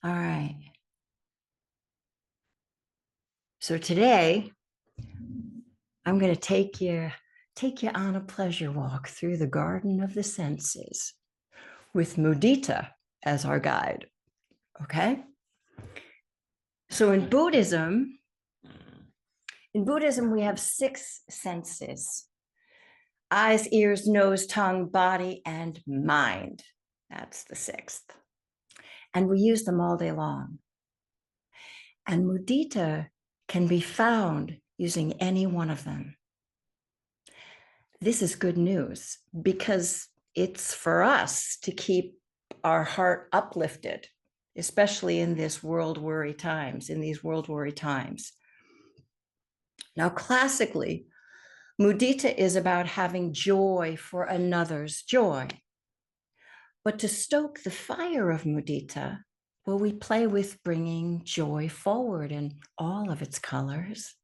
All right. So today I'm going to take you on a pleasure walk through the garden of the senses with Mudita as our guide. Okay? So in Buddhism we have six senses: eyes, ears, nose, tongue, body, and mind. That's the sixth. And we use them all day long. And mudita can be found using any one of them. This is good news because it's for us to keep our heart uplifted, especially in these world worry times. Now, classically, mudita is about having joy for another's joy. But to stoke the fire of mudita, well, we play with bringing joy forward in all of its colors,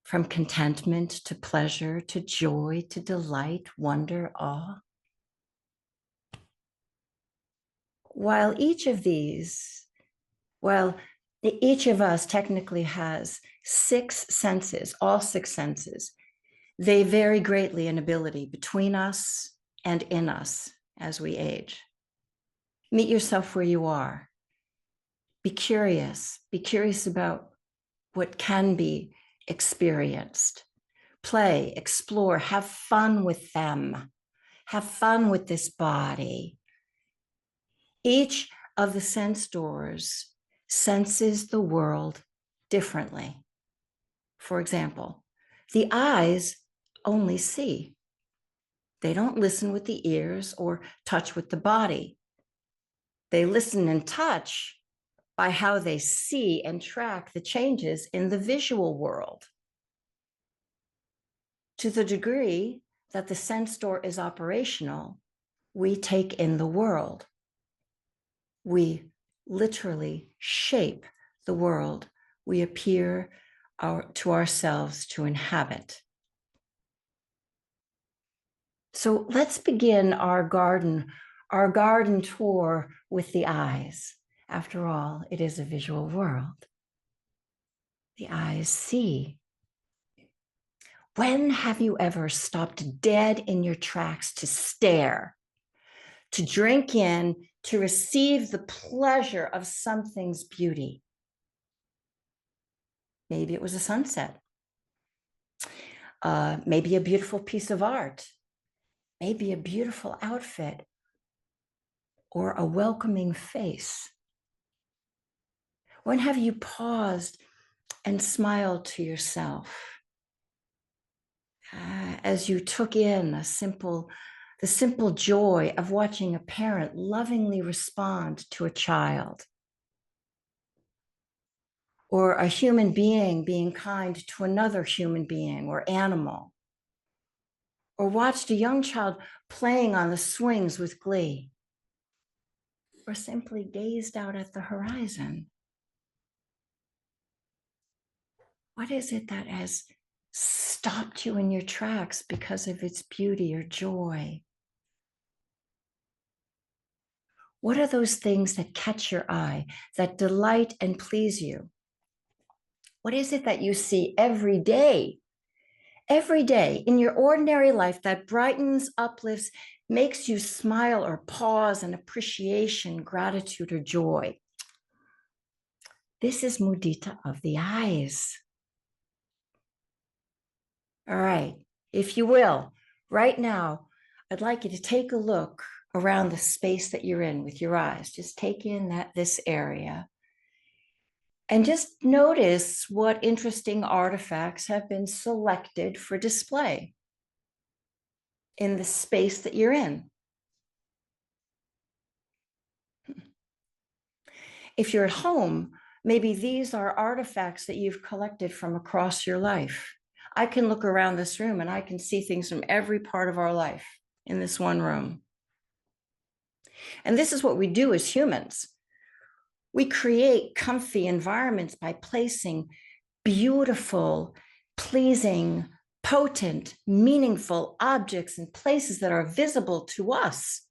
from contentment to pleasure to joy to delight, wonder, awe. While each of us technically has six senses, all six senses, they vary greatly in ability between us and in us as we age. Meet yourself where you are. Be curious. Be curious about what can be experienced. Play, explore, have fun with them. Have fun with this body. Each of the sense doors senses the world differently. For example, the eyes only see. They don't listen with the ears or touch with the body. They listen and touch by how they see and track the changes in the visual world. To the degree that the sense door is operational, we take in the world. We literally shape the world we appear to ourselves to inhabit. So let's begin our garden tour with the eyes. After all, it is a visual world. The eyes see. When have you ever stopped dead in your tracks to stare, to drink in, to receive the pleasure of something's beauty? Maybe it was a sunset. Maybe a beautiful piece of art. Maybe a beautiful outfit or a welcoming face. When have you paused and smiled to yourself as you took in the simple joy of watching a parent lovingly respond to a child, or a human being being kind to another human being or animal, or watched a young child playing on the swings with glee, or simply gazed out at the horizon? What is it that has stopped you in your tracks because of its beauty or joy? What are those things that catch your eye, that delight and please you? What is it that you see every day in your ordinary life that brightens, uplifts, makes you smile or pause in appreciation, gratitude, or joy? This is mudita of the eyes. All right, if you will, right now, I'd like you to take a look around the space that you're in with your eyes. Just take in this area and just notice what interesting artifacts have been selected for display in the space that you're in. If you're at home, maybe these are artifacts that you've collected from across your life. I can look around this room and I can see things from every part of our life in this one room. And this is what we do as humans. We create comfy environments by placing beautiful, pleasing, potent, meaningful objects in places that are visible to us.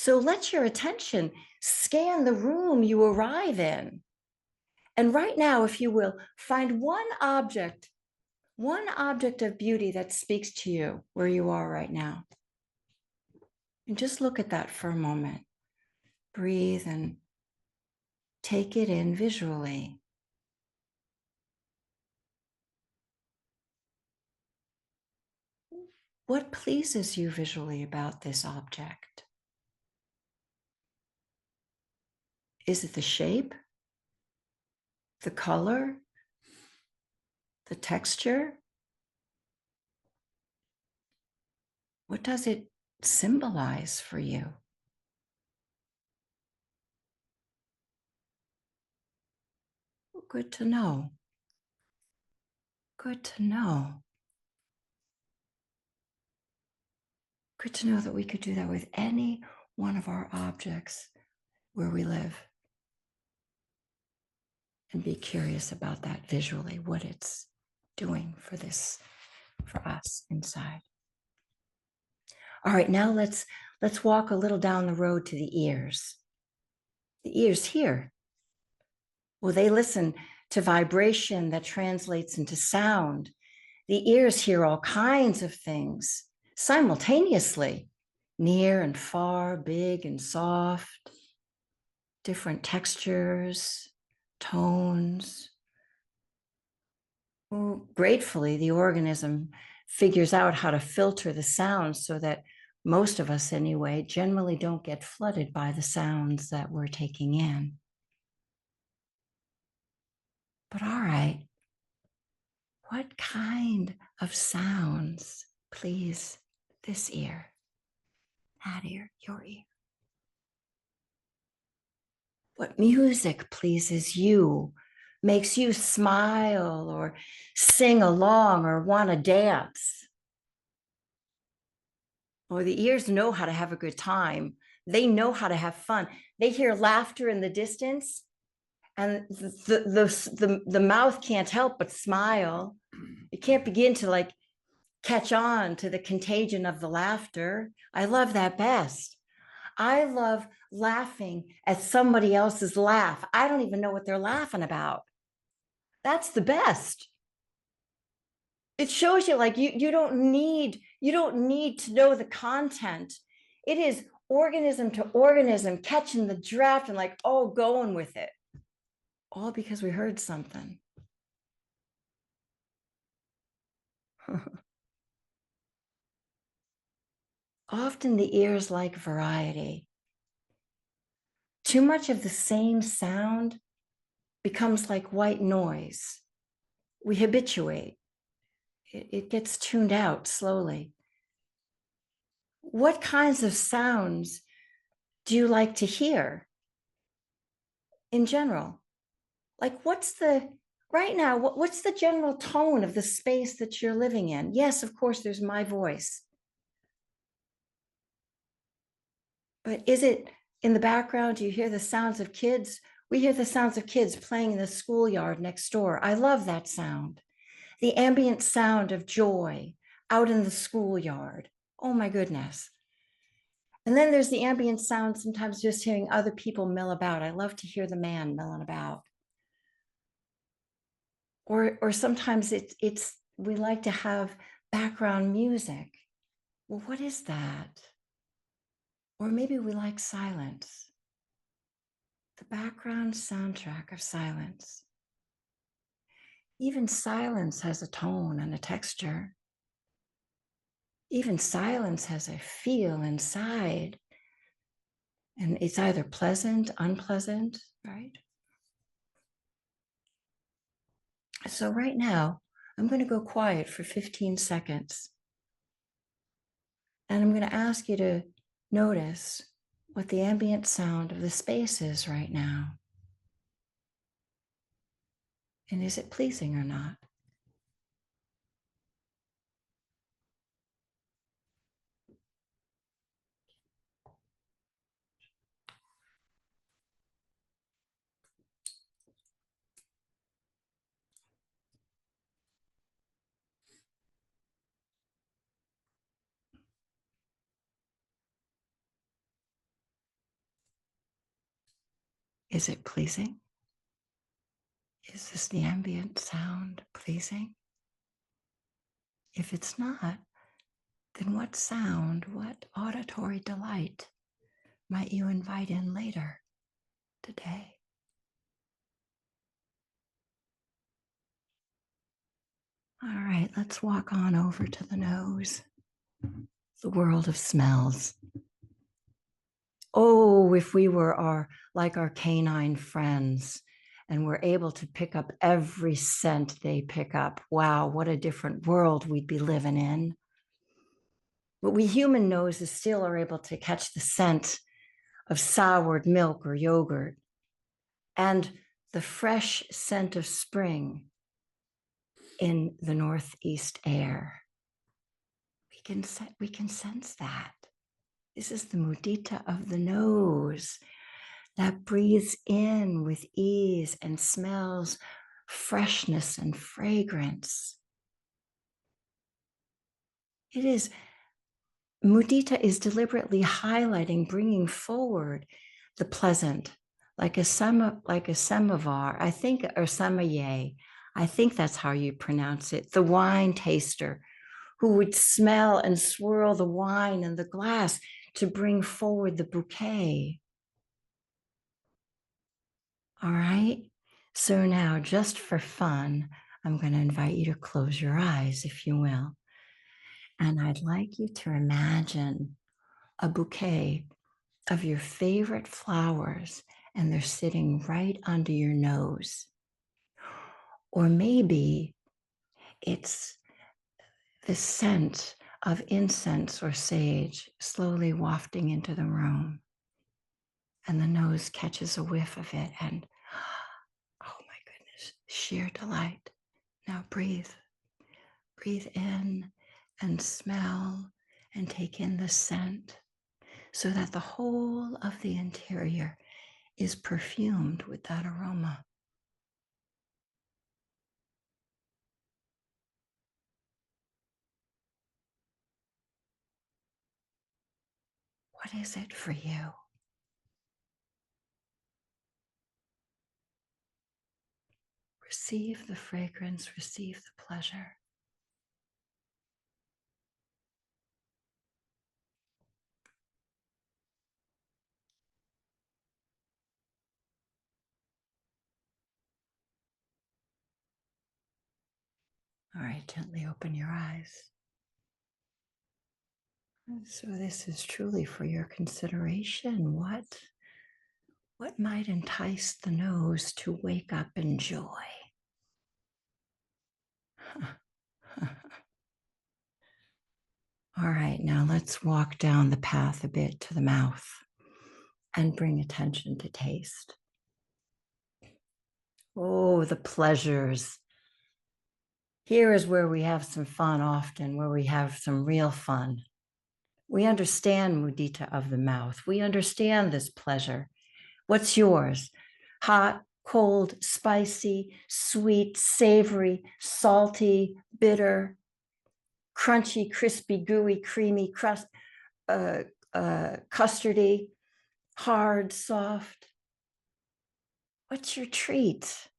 So let your attention scan the room you arrive in. And right now, if you will, find one object of beauty that speaks to you where you are right now. And just look at that for a moment. Breathe and take it in visually. What pleases you visually about this object? Is it the shape, the color, the texture? What does it symbolize for you? Good to know. Good to know. Good to know that we could do that with any one of our objects where we live. And be curious about that visually, what it's doing for us inside. All right, now let's walk a little down the road to the ears. The ears hear. Well, they listen to vibration that translates into sound. The ears hear all kinds of things simultaneously, near and far, big and soft, different textures, tones. Well, gratefully, the organism figures out how to filter the sounds so that most of us, anyway, generally don't get flooded by the sounds that we're taking in. But all right, what kind of sounds please this ear, that ear, your ear? What music pleases you, makes you smile or sing along or want to dance? Or the ears know how to have a good time. They know how to have fun. They hear laughter in the distance, and the mouth can't help but smile. It can't begin to like catch on to the contagion of the laughter. I love that best. I love laughing at somebody else's laugh. I don't even know what they're laughing about. That's the best. It shows you like you don't need to know the content. It is organism to organism catching the draft and like, oh, going with it. All because we heard something. Often the ears like variety. Too much of the same sound becomes like white noise. We habituate. It gets tuned out slowly. What kinds of sounds do you like to hear in general? Like what's the right now, what's the general tone of the space that you're living in? Yes, of course, there's my voice. But is it in the background? Do you hear the sounds of kids? We hear the sounds of kids playing in the schoolyard next door. I love that sound. The ambient sound of joy out in the schoolyard. Oh my goodness. And then there's the ambient sound, sometimes just hearing other people mill about. I love to hear the man milling about. Or sometimes it's we like to have background music. Well, what is that? Or maybe we like silence, the background soundtrack of silence. Even silence has a tone and a texture. Even silence has a feel inside. And it's either pleasant, unpleasant, right? So right now, I'm going to go quiet for 15 seconds. And I'm going to ask you to notice what the ambient sound of the space is right now. And is it pleasing or not? Is it pleasing? Is this the ambient sound pleasing? If it's not, then what sound, what auditory delight might you invite in later today? All right, let's walk on over to the nose, the world of smells. Oh, if we were like our canine friends and were able to pick up every scent they pick up, wow, what a different world we'd be living in. But we human noses still are able to catch the scent of soured milk or yogurt and the fresh scent of spring in the northeast air. We can sense that. This is the mudita of the nose that breathes in with ease and smells freshness and fragrance. Mudita is deliberately highlighting, bringing forward the pleasant, like a samovar, I think, or sommelier. I think that's how you pronounce it. The wine taster who would smell and swirl the wine in the glass to bring forward the bouquet. All right. So now, just for fun, I'm going to invite you to close your eyes, if you will. And I'd like you to imagine a bouquet of your favorite flowers, and they're sitting right under your nose. Or maybe it's the scent of incense or sage slowly wafting into the room. And the nose catches a whiff of it, and oh my goodness, sheer delight. Now breathe. Breathe in and smell and take in the scent so that the whole of the interior is perfumed with that aroma. What is it for you? Receive the fragrance, receive the pleasure. All right, gently open your eyes. So this is truly for your consideration. What might entice the nose to wake up in joy? All right, now let's walk down the path a bit to the mouth and bring attention to taste. Oh, the pleasures. Here is where we have some fun often, where we have some real fun. We understand mudita of the mouth. We understand this pleasure. What's yours? Hot, cold, spicy, sweet, savory, salty, bitter, crunchy, crispy, gooey, creamy, custardy, hard, soft. What's your treat?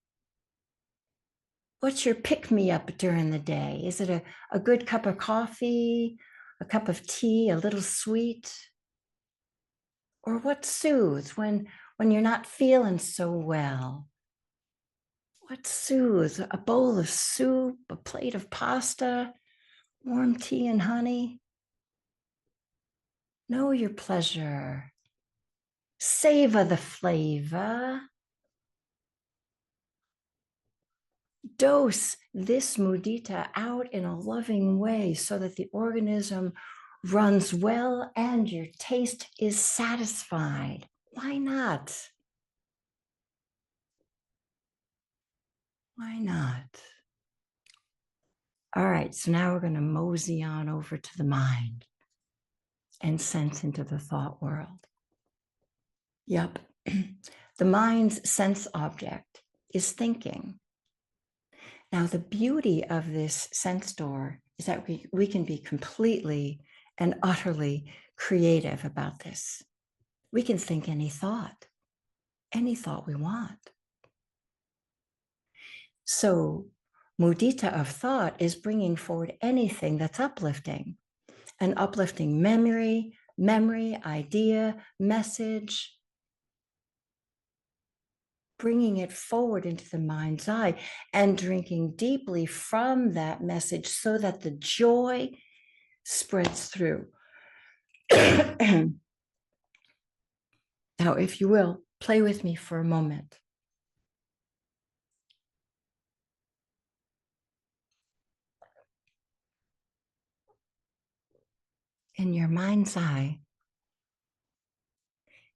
What's your pick-me-up during the day? Is it a good cup of coffee, a cup of tea, a little sweet? Or what soothes when you're not feeling so well? What soothes? A bowl of soup, a plate of pasta, warm tea and honey? Know your pleasure. Savor the flavor. Dose this mudita out in a loving way so that the organism runs well and your taste is satisfied. Why not? Why not? All right, so now we're going to mosey on over to the mind and sense into the thought world. Yep. The mind's sense object is thinking. Now, the beauty of this sense door is that we can be completely and utterly creative about this. We can think any thought, any thought we want. So mudita of thought is bringing forward anything that's uplifting, an uplifting memory, idea, message, bringing it forward into the mind's eye and drinking deeply from that message so that the joy spreads through. Now, if you will, play with me for a moment. In your mind's eye,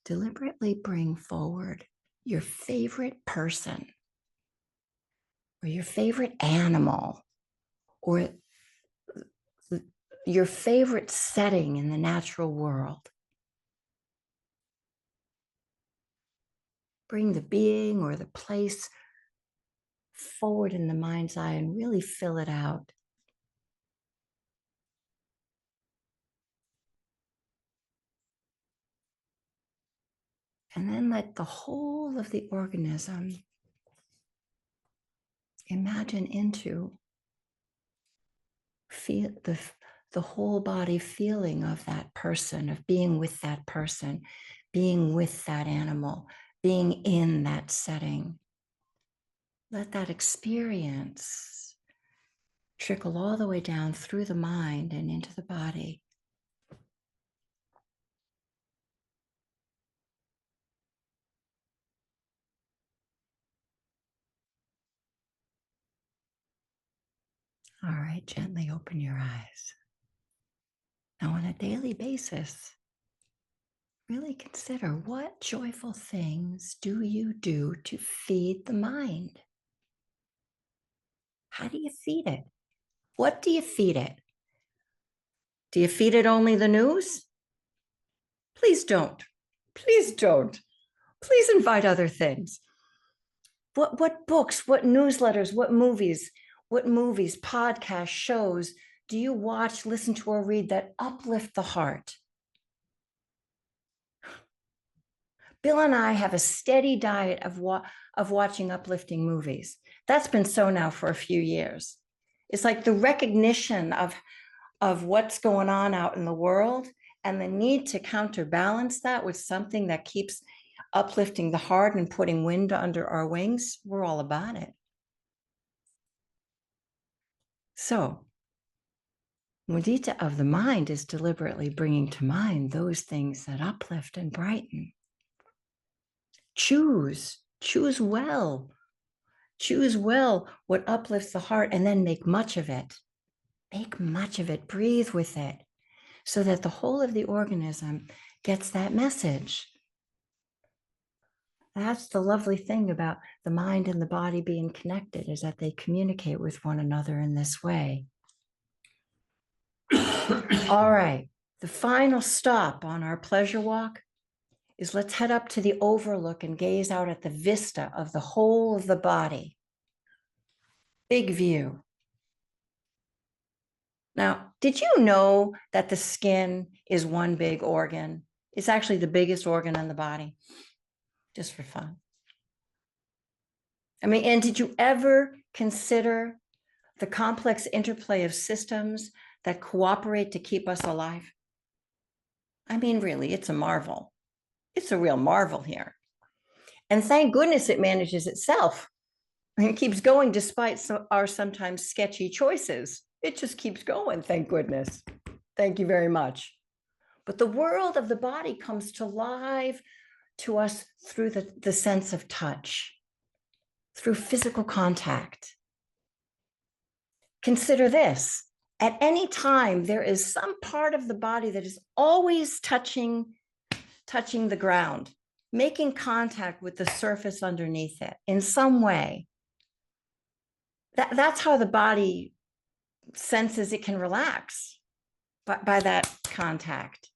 deliberately bring forward your favorite person or your favorite animal or your favorite setting in the natural world. Bring the being or the place forward in the mind's eye and really fill it out. And then let the whole of the organism imagine into feel the whole body feeling of that person, of being with that person, being with that animal, being in that setting. Let that experience trickle all the way down through the mind and into the body. All right, gently open your eyes. Now, on a daily basis, really consider what joyful things do you do to feed the mind? How do you feed it? What do you feed it? Do you feed it only the news? Please don't. Please don't. Please invite other things. What books, what newsletters, what movies, podcasts, shows do you watch, listen to, or read that uplift the heart? Bill and I have a steady diet of watching uplifting movies. That's been so now for a few years. It's like the recognition of what's going on out in the world and the need to counterbalance that with something that keeps uplifting the heart and putting wind under our wings. We're all about it. So, mudita of the mind is deliberately bringing to mind those things that uplift and brighten. Choose well. Choose well what uplifts the heart and then make much of it. Make much of it, breathe with it, so that the whole of the organism gets that message. That's the lovely thing about the mind and the body being connected, is that they communicate with one another in this way. All right, the final stop on our pleasure walk is let's head up to the overlook and gaze out at the vista of the whole of the body. Big view. Now, did you know that the skin is one big organ? It's actually the biggest organ in the body, just for fun. I mean, and did you ever consider the complex interplay of systems that cooperate to keep us alive? I mean, really, it's a marvel. It's a real marvel here. And thank goodness it manages itself. It keeps going despite our sometimes sketchy choices. It just keeps going, thank goodness. Thank you very much. But the world of the body comes to life to us through the sense of touch, through physical contact. Consider this. At any time, there is some part of the body that is always touching the ground, making contact with the surface underneath it in some way. That's how the body senses it can relax, by that contact.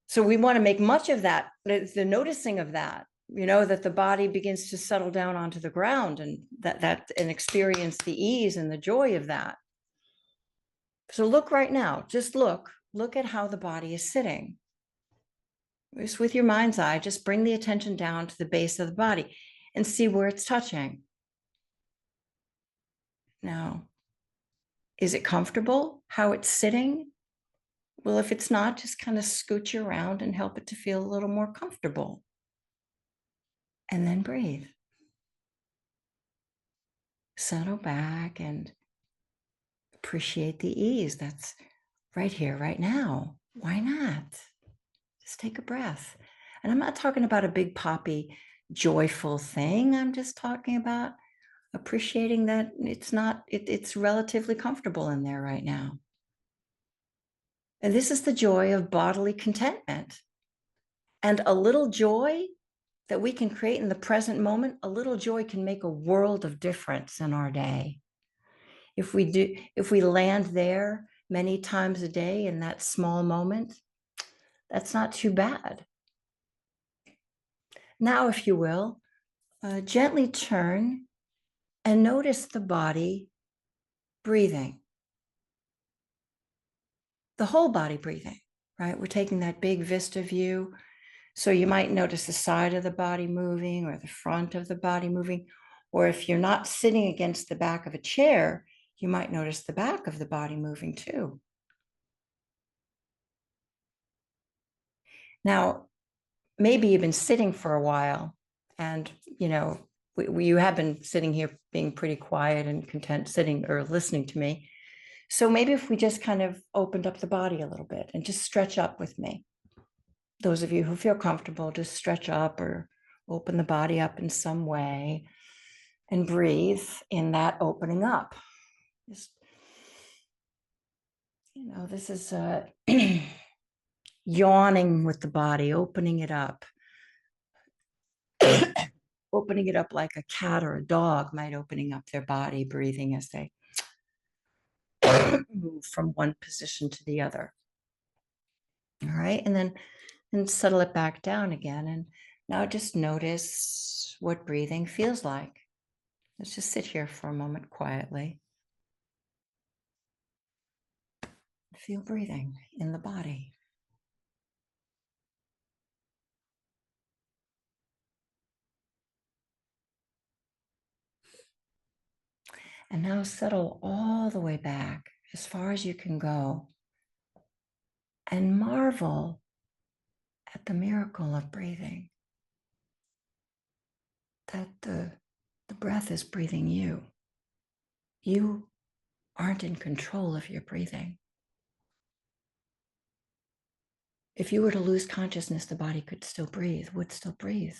So we want to make much of that, the noticing of that, that the body begins to settle down onto the ground and and experience the ease and the joy of that. So look right now, just look at how the body is sitting. Just with your mind's eye, just bring the attention down to the base of the body and see where it's touching. Now, is it comfortable how it's sitting? Well, if it's not, just kind of scooch around and help it to feel a little more comfortable. And then breathe. Settle back and appreciate the ease that's right here, right now. Why not? Just take a breath. And I'm not talking about a big poppy, joyful thing. I'm just talking about appreciating that it's relatively comfortable in there right now. And this is the joy of bodily contentment. And a little joy that we can create in the present moment, a little joy can make a world of difference in our day. If we land there many times a day in that small moment, that's not too bad. Now, if you will, gently turn and notice the body breathing, the whole body breathing, right? We're taking that big vista view. So you might notice the side of the body moving or the front of the body moving. Or if you're not sitting against the back of a chair, you might notice the back of the body moving too. Now, maybe you've been sitting for a while and, you have been sitting here being pretty quiet and content sitting or listening to me. So maybe if we just kind of opened up the body a little bit and just stretch up with me. Those of you who feel comfortable, just stretch up or open the body up in some way and breathe in that opening up. Just, this is yawning with the body, opening it up. Opening it up like a cat or a dog might opening up their body, breathing as they move from one position to the other. All right, and then settle it back down again. And now just notice what breathing feels like. Let's just sit here for a moment quietly. Feel breathing in the body. And now settle all the way back as far as you can go and marvel at the miracle of breathing. That the breath is breathing you. You aren't in control of your breathing. If you were to lose consciousness, the body could still breathe, would still breathe.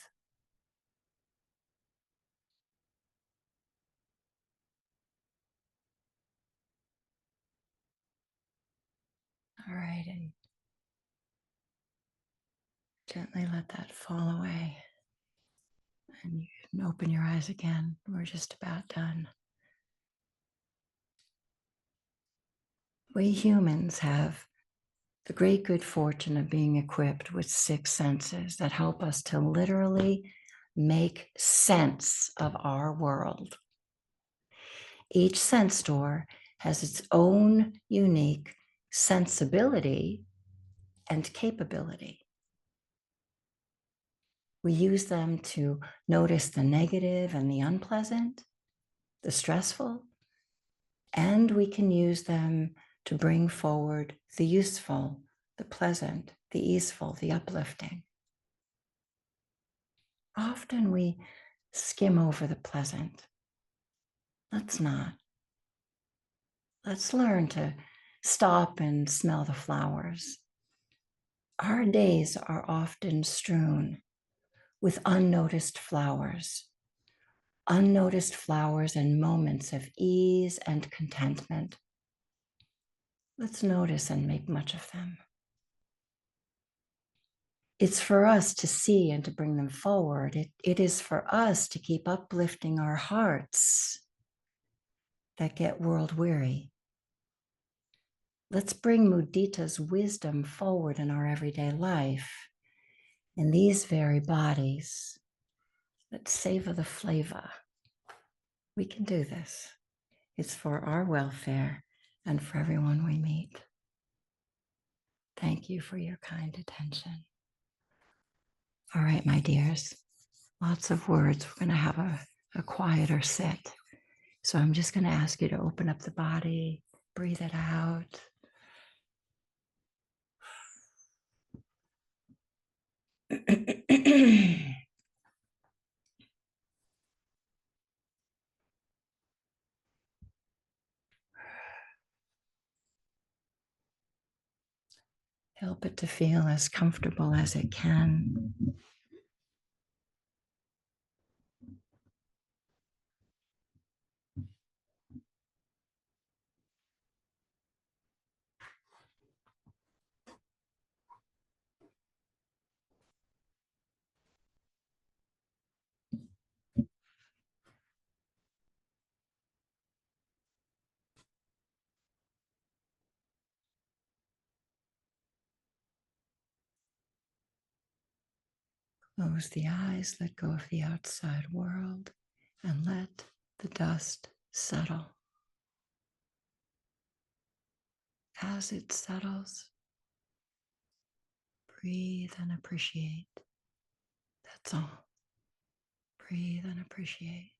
All right, and gently let that fall away. And you can open your eyes again. We're just about done. We humans have the great good fortune of being equipped with 6 senses that help us to literally make sense of our world. Each sense door has its own unique sensibility and capability. We use them to notice the negative and the unpleasant, the stressful, and we can use them to bring forward the useful, the pleasant, the easeful, the uplifting. Often we skim over the pleasant. Let's not. Let's learn to stop and smell the flowers. Our days are often strewn with unnoticed flowers and moments of ease and contentment. Let's notice and make much of them. It's for us to see and to bring them forward. It is for us to keep uplifting our hearts that get world weary. Let's bring Mudita's wisdom forward in our everyday life, in these very bodies that savor the flavor. We can do this. It's for our welfare and for everyone we meet. Thank you for your kind attention. All right, my dears, lots of words. We're going to have a quieter sit. So I'm just going to ask you to open up the body, breathe it out. Help it to feel as comfortable as it can. Close the eyes, let go of the outside world, and let the dust settle. As it settles, breathe and appreciate. That's all. Breathe and appreciate.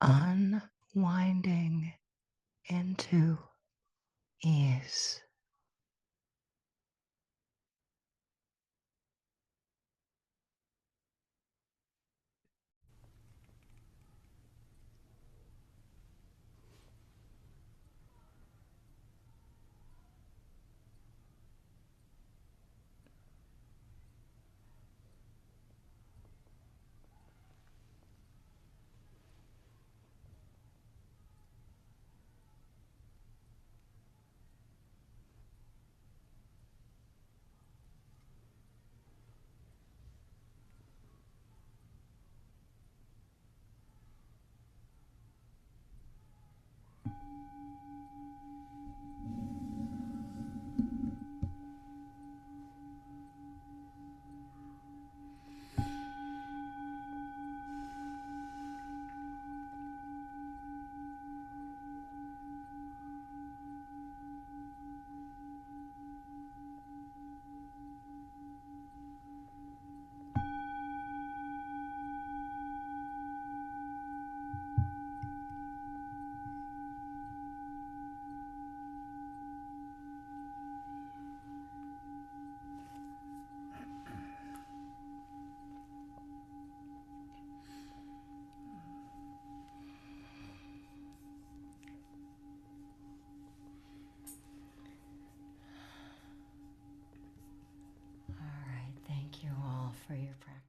unwinding into ease. All right, thank you all for your practice.